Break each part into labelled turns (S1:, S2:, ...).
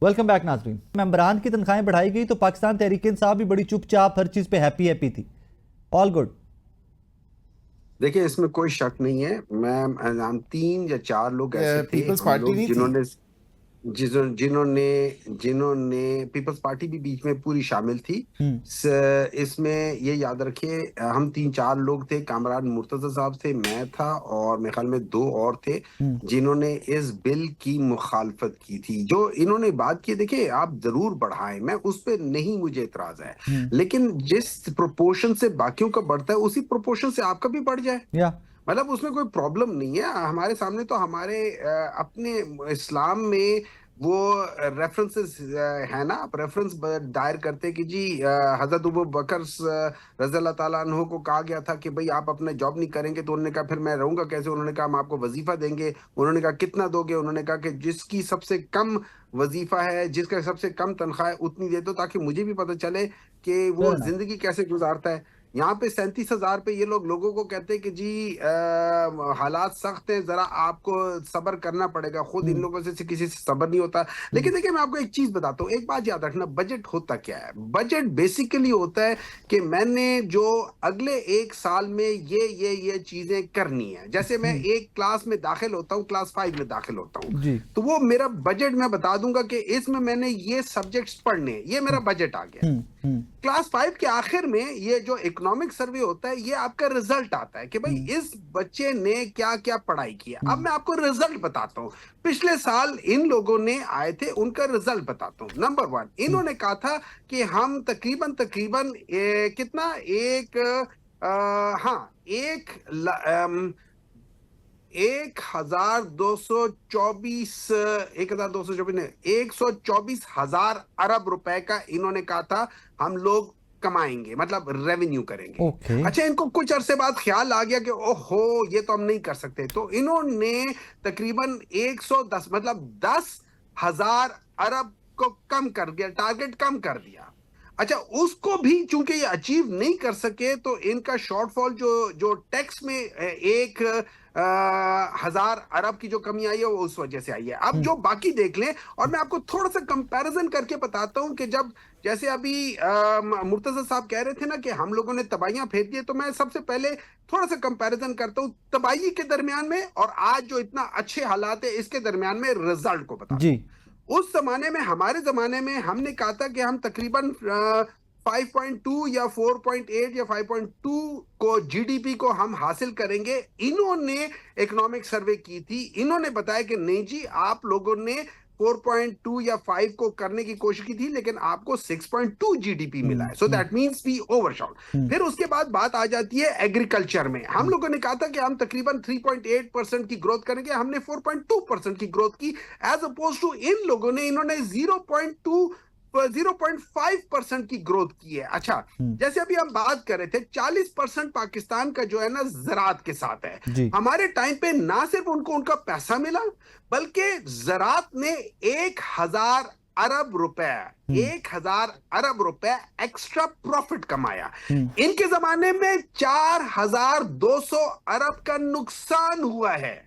S1: Welcome back नाजरीन। मेंबरान की तनख्वाहें बढ़ाई गई तो पाकिस्तान तहरीक इंसाफ भी बड़ी चुपचाप हर चीज पे हैप्पी हैप्पी थी। All good.
S2: देखिए, इसमें कोई शक नहीं है। हम 3 या 4 लोग ऐसे थे,
S3: पीपल्स
S2: हम
S3: पार्टी
S2: लोग
S3: नहीं थी।
S2: जिन्होंने जिन्होंने जिन्होंने पीपल्स पार्टी भी बीच में पूरी शामिल थी। इसमें ये याद रखिए, हम 3-4 लोग थे। कामरान मुर्तजा साहब थे, मैं था, और मेरे ख्याल में 2 और थे जिन्होंने इस बिल की मुखालफत की थी। जो इन्होंने बात की, देखिए आप जरूर बढ़ाएं, मैं उस पर नहीं, मुझे इतराज है, लेकिन जिस प्रोपोर्शन से बाकियों का बढ़ता है उसी प्रोपोर्शन से आपका भी बढ़ जाए। मतलब उसमें कोई प्रॉब्लम नहीं है। हमारे सामने तो हमारे अपने इस्लाम में वो रेफरेंसेस है ना। आप रेफरेंस दायर करते कि जी हजरत अबू बकर रज़ी अल्लाह ताला अन्हु को कहा गया था कि भाई आप अपने जॉब नहीं करेंगे, तो उन्होंने कहा फिर मैं रहूंगा कैसे। उन्होंने कहा हम आपको वजीफा देंगे। उन्होंने कहा कितना दोगे। उन्होंने कहा कि जिसकी सबसे कम वजीफा है, जिसका सबसे ककम तनख्वाह है, उतनी दे दो, ताकि मुझे भी पता चले कि वो जिंदगी कैसे गुजारता है। यहाँ पे 37,000 पे ये लोगों को कहते हैं कि जी हालात सख्त हैं, जरा आपको सब्र करना पड़ेगा। खुद इन लोगों से किसी से सब्र नहीं होता। लेकिन देखिए, मैं आपको एक चीज बताता हूँ, एक बात याद रखना, बजट होता क्या है। बजट बेसिकली होता है कि मैंने जो अगले 1 साल में ये चीजें करनी है। जैसे मैं एक क्लास में दाखिल होता हूँ, क्लास 5 में दाखिल होता हूँ, तो वो मेरा बजट मैं बता दूंगा कि इसमें मैंने ये सब्जेक्ट्स पढ़ने, ये मेरा बजट आ गया। क्लास 5 के आखिर में ये जो इकोनॉमिक सर्वे होता है, ये आपका रिजल्ट आता है कि भाई इस बच्चे ने क्या क्या पढ़ाई किया। अब मैं आपको रिजल्ट बताता हूँ। पिछले साल इन लोगों ने आए थे, उनका रिजल्ट बताता हूँ। नंबर 1, इन्होंने कहा था कि हम तकरीबन कितना एक हाँ एक 1,224 अरब रुपए का इन्होंने कहा था हम लोग कमाएंगे, मतलब रेवेन्यू करेंगे। अच्छा, इनको कुछ अरसे बाद ख्याल आ गया कि ओहो ये तो हम नहीं कर सकते, तो इन्होंने तकरीबन 110 मतलब 10,000 अरब को कम कर दिया, टारगेट कम कर दिया। अच्छा, उसको भी चूंकि ये अचीव नहीं कर सके, तो इनका शॉर्टफॉल जो टैक्स में 1,000 अरब की जो कमी आई है, वो उस वजह से आई है। अब जो बाकी देख लें, और मैं आपको थोड़ा सा कंपैरिजन करके बताता हूं कि जब जैसे अभी मुर्तजा साहब कह रहे थे ना कि हम लोगों ने तबाहियां फेंक दी, तो मैं सबसे पहले थोड़ा सा कंपैरिजन करता हूं तबाही के दरमियान में और आज जो इतना अच्छे हालात है इसके दरमियान में रिजल्ट को बताता हूं। उस जमाने में, हमारे जमाने में, हमने कहा था कि हम तकरीबन 5.2 या 4.8 या 5.2 को जीडीपी को हम हासिल करेंगे। इन्होंने इकोनॉमिक सर्वे की थी, इन्होंने बताया कि नहीं जी, आप लोगों ने 4.2 या 5 को करने की कोशिश की थी, लेकिन आपको 6.2 जीडीपी मिला है। So that means we overshot. फिर उसके बाद बात आ जाती है एग्रीकल्चर में। हम लोगों ने कहा था कि हम तकरीबन 3.8% की ग्रोथ करेंगे, हमने 4.2% की ग्रोथ की, एज अपोज टू इन लोगों ने, इन्होंने 0.5% की ग्रोथ की है। अच्छा, जैसे अभी हम बात कर रहे थे, 40% पाकिस्तान का जो है ना ज़राअत के साथ है। हमारे टाइम पे ना सिर्फ उनको उनका पैसा मिला, बल्कि ज़राअत ने 1,000 अरब रुपए 1,000 अरब रुपए एक्स्ट्रा प्रॉफिट कमाया। इनके जमाने में 4,200 अरब का नुकसान हुआ है।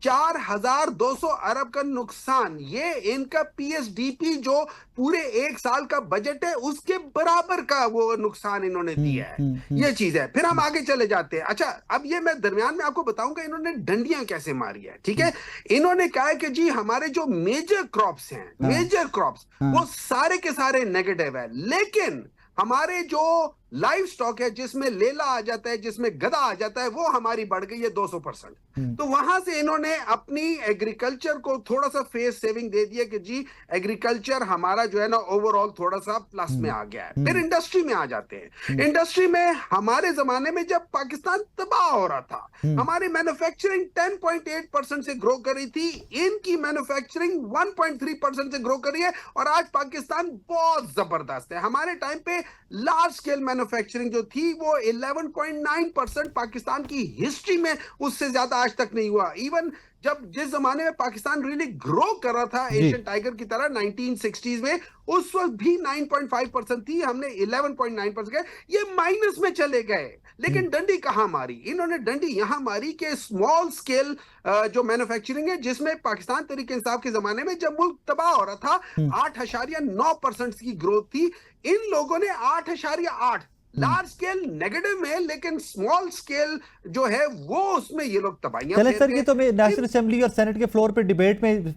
S2: 4,200 अरब का नुकसान। ये इनका पीएसडीपी जो पूरे 1 साल का बजट है, उसके बराबर का वो नुकसान इन्होंने दिया है। ये चीज है। फिर हम आगे चले जाते हैं। अच्छा, अब ये मैं दरमियान में आपको बताऊंगा इन्होंने डंडियां कैसे मारी है। ठीक है, इन्होंने कहा है कि जी हमारे जो मेजर क्रॉप्स हैं, मेजर क्रॉप्स, वो सारे के सारे नेगेटिव है, लेकिन हमारे जो लाइव स्टॉक है, जिसमें लेला आ जाता है, जिसमें गधा आ जाता है, वो हमारी बढ़ गई है 200%। तो वहां से इन्होंने अपनी एग्रीकल्चर को थोड़ा सा फेस सेविंग दे दिया कि जी एग्रीकल्चर हमारा जो है ना ओवरऑल थोड़ा सा प्लस में आ गया है। फिर इंडस्ट्री में आ जाते हैं। इंडस्ट्री में हमारे जमाने में जब पाकिस्तान तबाह हो रहा था, हमारी मैन्युफैक्चरिंग 10.8% से ग्रो करी थी, इनकी मैन्युफैक्चरिंग 1.3% से ग्रो करी है, और आज पाकिस्तान बहुत जबरदस्त है। हमारे टाइम पे लार्ज स्केल मैन्युफैक्चरिंग जो थी वो 11.9% पाकिस्तान की हिस्ट्री में, उससे ज्यादा आज तक नहीं हुआ। इवन जब जिस जमाने में पाकिस्तान रियली ग्रो कर रहा था एशियन टाइगर की तरह 1960s में, उस वक्त भी 9.5% थी, हमने 11.9% ये माइनस में चले गए। लेकिन डंडी कहां मारी इन्होंने? डंडी यहां मारी कि स्मॉल स्केल जो मैन्युफैक्चरिंग है, जिसमें पाकिस्तान तहरीक इंसाफ के जमाने में जब मुल्क तबाह हो रहा था 8.9% की ग्रोथ थी, इन लोगों ने 8.8 लार्ज स्केल नेगेटिव में, लेकिन स्मॉल स्केल जो है वो उसमें ये लोग तबाहियां
S1: चले
S2: फेर
S1: सर,
S2: गए।
S1: ये तो नेशनल असेंबली और सेनेट के फ्लोर पे डिबेट में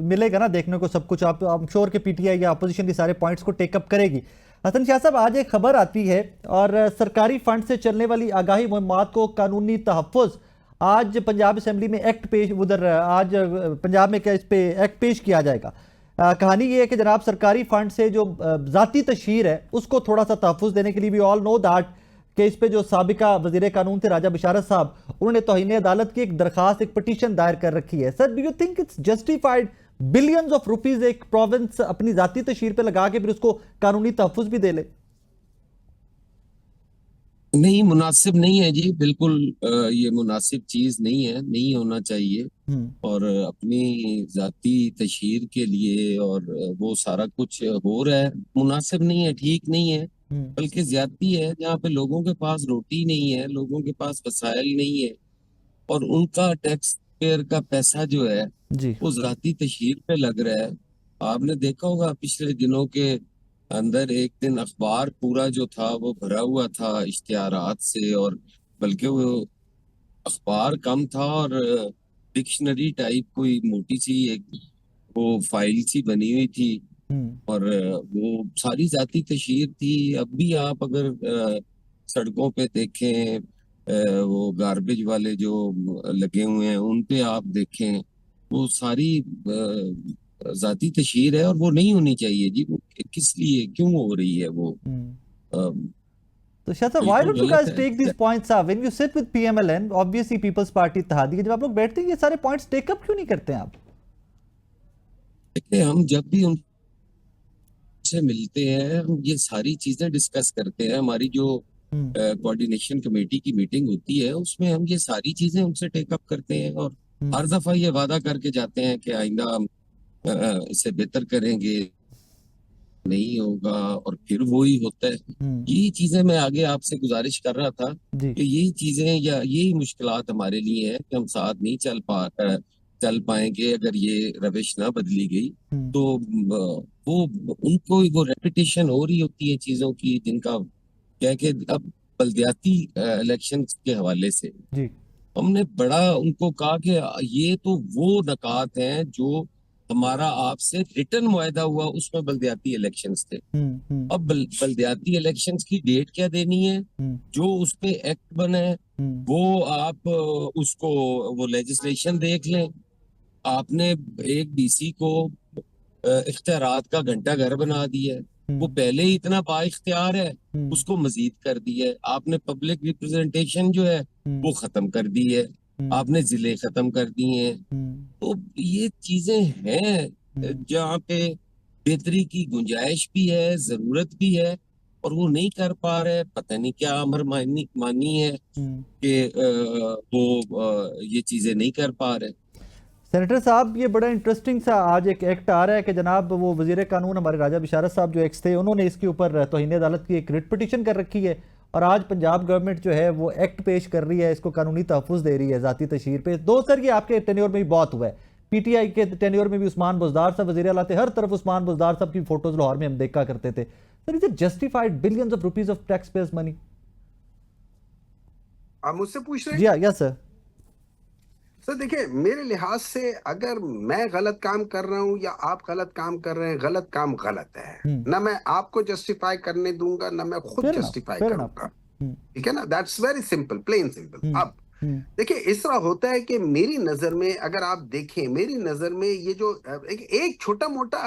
S1: मिलेगा ना देखने को सब कुछ। आप आई एम श्योर के पीटीआई या अपोजिशन के सारे पॉइंट्स को टेकअप करेगी। हसन शाह साहब, आज एक खबर आती है और सरकारी फंड से चलने वाली आगाही मुहिम्मात को कानूनी तहफ़्फ़ुज़, आज पंजाब असेंबली में एक्ट पेश, उधर आज पंजाब में क्या इस पे एक्ट पेश किया जाएगा। कहानी ये है कि जनाब सरकारी फंड से जो ज़ाती तशहीर है उसको थोड़ा सा तहफ़्फ़ुज़ देने के लिए, वी ऑल नो दैट कि इस पे जो साबिका वज़ीर कानून थे राजा बिशारत साहब, उन्होंने तौहीन अदालत की एक दरखास्त, एक पिटीशन दायर कर रखी है। Sir, do you think it's justified billions of rupees एक प्रोविंस अपनी ज़ाती तशहीर पे लगा के फिर उसको कानूनी तहफ़्फ़ुज़ भी दे ले?
S3: नहीं, मुनासिब नहीं है जी, बिल्कुल ये मुनासिब चीज नहीं है, नहीं होना चाहिए। और अपनी जाती तशहीर के लिए और वो सारा कुछ हो रहा है, मुनासिब नहीं है, ठीक नहीं है, बल्कि ज्यादती है। जहाँ पे लोगों के पास रोटी नहीं है, लोगों के पास वसाइल नहीं है, और उनका टैक्स पेयर का पैसा जो है
S1: जी।
S3: वो जाती तशहीर पे लग रहा है। आपने देखा होगा पिछले दिनों के अंदर एक दिन अखबार पूरा जो था वो भरा हुआ था इश्तिहारात से, और बल्कि वो अखबार कम था और डिक्शनरी टाइप कोई मोटी सी एक वो फाइल सी बनी हुई थी, और वो सारी जाती तशहीर थी। अब भी आप अगर सड़कों पे देखें, वो गार्बेज वाले जो लगे हुए हैं उन पे आप देखें, वो सारी जाती तशहीर है, और वो नहीं होनी चाहिए जी। वो किस लिए, क्यों हो रही है वो?
S1: तो शाह साहब, why don't you guys take this points up when you sit with PMLN, obviously Peoples Party इत्तेहादी, जब आप लोग बैठते हैं ये सारे पॉइंट्स टेकअप क्यों नहीं करते हैं आप?
S3: देखिए, हम जब भी उनसे मिलते हैं हम ये सारी चीजें डिस्कस करते हैं। हमारी जो कोऑर्डिनेशन कमेटी की मीटिंग होती है उसमें हम ये सारी चीजें उनसे टेकअप करते हैं, और हर दफा ये वादा करके जाते हैं कि आइंदा हम इसे बेहतर करेंगे, नहीं होगा, और फिर वो ही होता है। यही चीजें मैं आगे आपसे गुजारिश कर रहा था कि यही चीजें या यही मुश्किलात हमारे लिए है कि हम साथ नहीं चल पाएंगे अगर ये रविश ना बदली गई। तो वो उनको वो रेपिटेशन हो रही होती है चीजों की, जिनका क्या कि अब बल्दियाती इलेक्शन के हवाले से हमने बड़ा उनको कहा कि ये तो वो नकात हैं जो हमारा आपसे रिटर्न मुआहदा हुआ, उसमें बल्दियाती इलेक्शंस थे। अब बल्दियाती इलेक्शंस की डेट क्या देनी है? जो उसके एक्ट बने वो आप उसको वो लेजिस्लेशन देख लें। आपने एक डीसी को इख्तियारात का घंटा घर बना दिया है, वो पहले ही इतना बाइख्तियार है, उसको मजीद कर दिया है। आपने पब्लिक रिप्रेजेंटेशन जो है वो खत्म कर दी है, आपने जिले खत्म कर दिए हैं। तो ये चीजें हैं जहाँ पे बेहतरी की गुंजाइश भी है, जरूरत भी है, और वो नहीं कर पा रहे। पता नहीं क्या अमर मानी है कि वो ये चीजें नहीं कर पा रहे।
S1: सेनेटर साहब, ये बड़ा इंटरेस्टिंग सा आज एक एक्ट आ रहा है कि जनाब वो वजीर कानून हमारे राजा बिशारत साहब जो एक्स थे, उन्होंने इसके ऊपर तौहीन अदालत की एक रिट पिटीशन कर रखी है, और आज पंजाब गवर्नमेंट जो है वो एक्ट पेश कर रही है, इसको कानूनी तहफ़्फ़ुज़ दे रही है ज़ाती तशहीर पे। दो सर, ये आपके टेन्योर में भी बहुत हुआ है, पीटीआई के टेन्योर में भी उस्मान बुज़दार साहब वज़ीर आला थे, हर तरफ उस्मान बुज़दार साहब की फोटोज लाहौर में हम देखा करते थे। Sir, is it justified billions of rupees of tax payers money?
S2: आप मुझसे पूछ रहे हैं?
S1: जी यस सर।
S2: सर देखिए, मेरे लिहाज से अगर मैं गलत काम कर रहा हूं या आप गलत काम कर रहे हैं, गलत काम गलत है। ना मैं आपको जस्टिफाई करने दूंगा, ना मैं खुद जस्टिफाई करूंगा। ठीक है ना? That's very simple, plain simple. अब देखिए, इस तरह होता है कि मेरी नजर में, अगर आप देखें, मेरी नजर में ये जो एक छोटा मोटा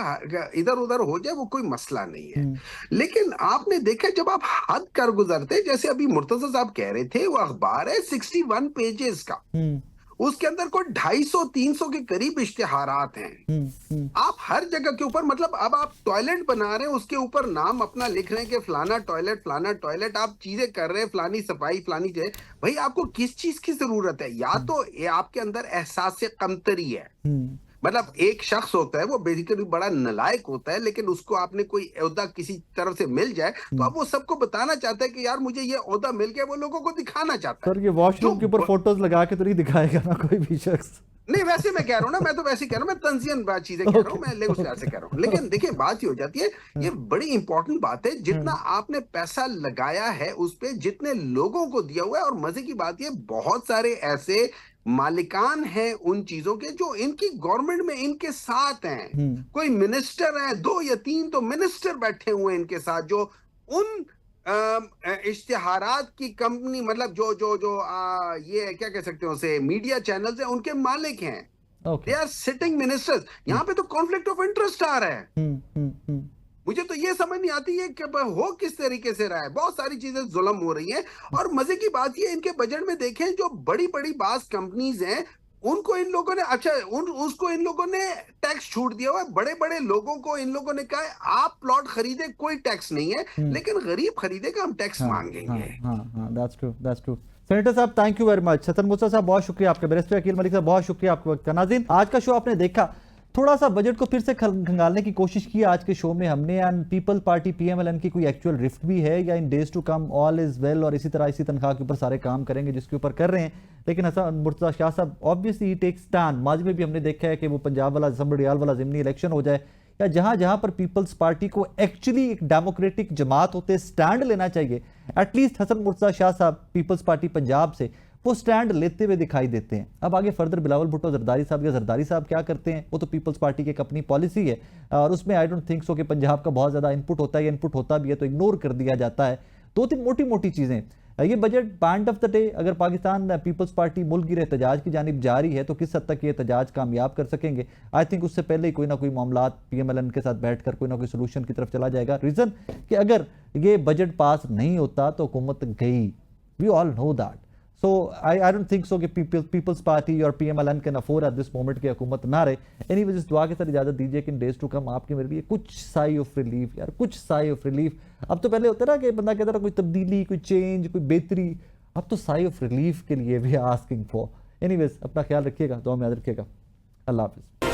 S2: इधर उधर हो जाए वो कोई मसला नहीं है, लेकिन आपने देखा जब आप हद कर गुजरते, जैसे अभी मुर्तजा साहब कह रहे थे, वो अखबार है 61 पेजेस का, उसके अंदर कोई 250-300 के करीब इश्तिहारात हैं। आप हर जगह के ऊपर, मतलब अब आप टॉयलेट बना रहे हैं, उसके ऊपर नाम अपना लिख रहे हैं कि फलाना टॉयलेट, आप चीजें कर रहे हैं, फलानी सफाई, फलानी चीज। भाई आपको किस चीज की जरूरत है? या तो ये आपके अंदर एहसास कमतरी है, मतलब एक शख्स होता है वो बेसिकली बड़ा नालायक होता है, लेकिन उसको आपने कोई ओहदा किसी तरफ से मिल जाए तो अब वो सबको बताना चाहता है कि यार मुझे ये ओहदा मिल गया, वो लोगों को दिखाना चाहता है।
S1: सर ये वॉशरूम के ऊपर फोटोज लगा के तो नहीं दिखाएगा ना कोई भी शख्स।
S2: नहीं वैसे मैं कह रहा हूँ ना, मैं तो वैसे कह रहा हूँ, मैं तंजियन बात चीजें कह रहा हूँ, मैं उस लिहाज से कह रहा हूँ। लेकिन देखिए बात ये हो जाती है, ये बड़ी इंपॉर्टेंट बात है, जितना आपने पैसा लगाया है उस पे जितने लोगों को दिया हुआ है। और मजे की बात ये, बहुत सारे ऐसे मालिकान हैं उन चीजों के जो इनकी गवर्नमेंट में इनके साथ हैं। कोई मिनिस्टर है, 2 या 3 तो मिनिस्टर बैठे हुए हैं इनके साथ, जो उन इश्तिहारात की कंपनी, मतलब जो जो जो ये क्या कह सकते हैं उसे, मीडिया चैनल्स हैं, उनके मालिक हैं। They are sitting ministers. यहाँ पे तो कॉन्फ्लिक्ट ऑफ इंटरेस्ट आ रहा है। मुझे तो ये समझ नहीं आती है कि हो किस तरीके से रहा है। बहुत सारी चीजें जुल्म हो रही हैं। और मजे की बात ये, इनके बजट में देखें, जो बड़ी बड़ी बास कंपनीज हैं उनको इन लोगों ने, अच्छा उसको इन लोगों ने टैक्स छूट दिया हुआ है। बड़े बड़े लोगों को इन लोगों ने कहा है आप प्लॉट खरीदे कोई टैक्स नहीं है, लेकिन गरीब खरीदेगा हम टैक्स मांगेंगे।
S1: That's true. सेनेटर साहब thank you very much. Hasan Musa साहब बहुत शुक्रिया आपका, बैरिस्टर अकील मलिक साहब बहुत शुक्रिया आपके वक्त का। नाज़रीन आज का शो आपने देखा, थोड़ा सा बजट को फिर से खंगालने की कोशिश की आज के शो में हमने। एंड पीपल पार्टी पीएमएलएन की कोई एक्चुअल रिफ्ट भी है या in days to come all is well और इसी तरह इसी तनख्वाह के ऊपर सारे काम करेंगे जिसके ऊपर कर रहे हैं। लेकिन हसन मुर्तज़ा शाह साहब ऑब्वियसली ही टेक स्टैंड। माजी में भी हमने देखा है कि वो पंजाब वाला असम्बलियाल वाला ज़िमनी इलेक्शन हो जाए या जहां जहां पर पीपल्स पार्टी को एक्चुअली एक डेमोक्रेटिक जमात होते स्टैंड लेना चाहिए, एटलीस्ट हसन मुर्तज़ा शाह साहब पीपल्स पार्टी पंजाब से वो स्टैंड लेते हुए दिखाई देते हैं। अब आगे फर्दर बिलावल भुट्टो जरदारी साहब या जरदारी साहब क्या करते हैं, वो तो पीपल्स पार्टी की एक अपनी पॉलिसी है और उसमें आई डोंट थिंक सो कि पंजाब का बहुत ज़्यादा इनपुट होता है, या इनपुट होता भी है तो इग्नोर कर दिया जाता है। 2-3 मोटी मोटी चीज़ें। ये budget band of the day, अगर पाकिस्तान पीपल्स पार्टी मुल्क गिर एहतजाज की जानिब जारी है तो किस हद तक ये एहतजाज कामयाब कर सकेंगे। आई थिंक उससे पहले ही कोई ना कोई मामला पीएमएलएन के साथ बैठकर कोई ना कोई सोल्यूशन की तरफ चला जाएगा। रीज़न कि अगर ये बजट पास नहीं होता तो हुकूमत गई, we all know that. So I don't think so कि People's Party और PMLN can afford at this moment की हुकूमत ना रहे। एनीवेज इस दुआ के साथ इजाजत दीजिए कि इन डेज टू कम आपके मेरे लिए कुछ साई ऑफ रिलीफ, यार कुछ साई ऑफ रिलीफ। अब तो पहले होता है ना कि बंदा कहता था कोई तब्दीली, कोई चेंज, कोई बेहतरी, अब तो साई ऑफ रिलीफ के लिए भी आस्किंग फॉर। एनीवेज अपना ख्याल रखिएगा, दुआ में याद रखिएगा। अल्लाह हाफिज़।